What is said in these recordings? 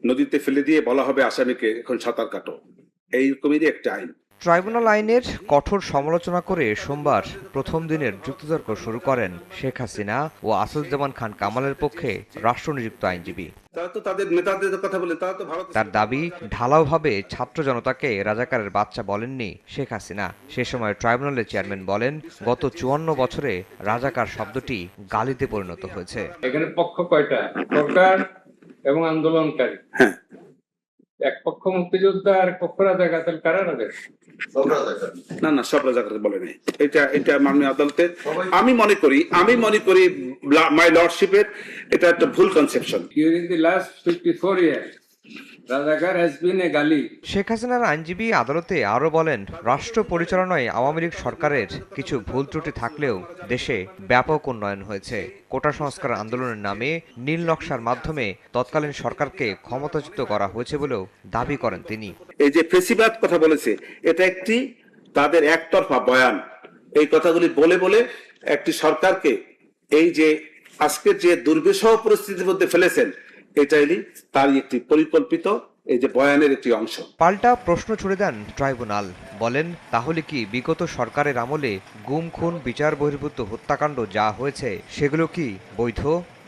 নদীতে ফেলে দিয়ে বলা হবে আসামিকে এখন সাঁতার কাটো, এইরকমেরই একটা আইন। ট্রাইব্যুনাল আইনের কঠোর সমালোচনা করে সোমবার প্রথম দিনের যুক্তিতর্ক শুরু করেন শেখ হাসিনা ও আসাদুজ্জামান খান কামালের পক্ষে রাষ্ট্রনিযুক্ত আইনজীবী। তারা তো তাদের নেতাদের কথা বলে, তারা তো ভারত। তার দাবি, ঢালাওভাবে ছাত্র জনতাকে রাজাকারের বাচ্চা বলেননি শেখ হাসিনা। সে সময় ট্রাইব্যুনালের চেয়ারম্যান বলেন, গত ৫৪ বছরে রাজাকার শব্দটি গালিতে পরিণত হয়েছে। এখানে পক্ষ কয়টা? সরকার এবং আন্দোলনকারী। হ্যাঁ, এক পক্ষ মুক্তিযোদ্ধা আর এক পক্ষ রাজাকার, তাহলে কারা রাজাকার? না না, সব রাজাকার বলে নাই। এটা মাননীয় আদালতের, আমি মনে করি মাই লর্ডশিপের এটা একটা ভুল conception. During the last 54 years, রাজাকার has been a গালি। শেখ হাসিনার আইনজীবী আদালতে আরও বলেন, রাষ্ট্র পরিচালনায় আওয়ামী লীগ সরকারের কিছু ভুল ত্রুটি থাকলেও দেশে ব্যাপক উন্নয়ন হয়েছে। কোটা সংস্কার আন্দোলনের নামে নীল নকশার মাধ্যমে তৎকালীন সরকারকে ক্ষমতাচ্যুত করা হয়েছে বলেও দাবি করেন তিনি। এই যে ফেসিবাদ কথা বলেছে, এটা একটি তাদের একতরফা বয়ান। এই কথাগুলি বলে বলে একটি সরকারকে এই যে আজকের যে দুর্বিষহ পরিস্থিতির মধ্যে ফেলেছেন, এটাই তারই একটি পরিকল্পিত এই যে বয়ানের একটি অংশ। পাল্টা প্রশ্ন ছুড়ে দেন ট্রাইব্যুনাল, বলেন, তাহলে কি বিগত সরকারের আমলে গুম খুন বিচার বহির্ভূত হত্যাকাণ্ড যা হয়েছে সেগুলো কি বৈধ?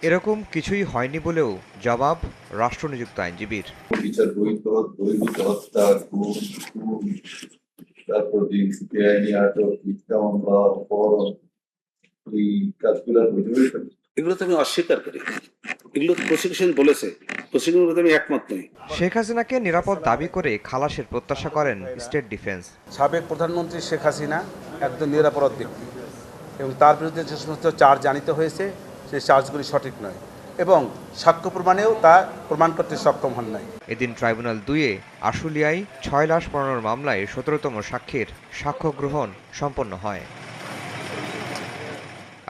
এরকম কিছুই হয়নি বলেও জবাব রাষ্ট্রনিযুক্ত আইনজীবীর। বিচার বহির্ভূত হত্যা, খুন, তারপর বেআইনি আটক, মিথ্যা মামলা, অপহরণ, এই কাজগুলো বৈধ হয়েছে। এগুলো তো আমি অস্বীকার করি, এগুলো প্রসিকিউশন বলেছে, প্রসিকিউশনের প্রতি আমি একমত নই। শেখ হাসিনাকে নিরাপদ দাবি করে খালাসের প্রত্যাশা করেন স্টেট ডিফেন্স। সাবেক প্রধানমন্ত্রী শেখ হাসিনা একজন নিরাপরাধ ব্যক্তি এবং তার বিরুদ্ধে যে সমস্ত চার্জ আনিত হয়েছে সেই চার্জগুলি সঠিক নয় এবং সাক্ষ্য প্রমাণেও তা প্রমাণ করতে সক্ষম হন নাই। এদিন ট্রাইব্যুনাল ২-এ আশুলিয়ায় ৬ লাশ পোড়ানোর মামলায় ১৭তম সাক্ষীর সাক্ষ্য গ্রহণ সম্পন্ন হয়।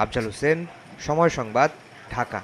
আফজাল হোসেন, সময় সংবাদ, ঢাকা।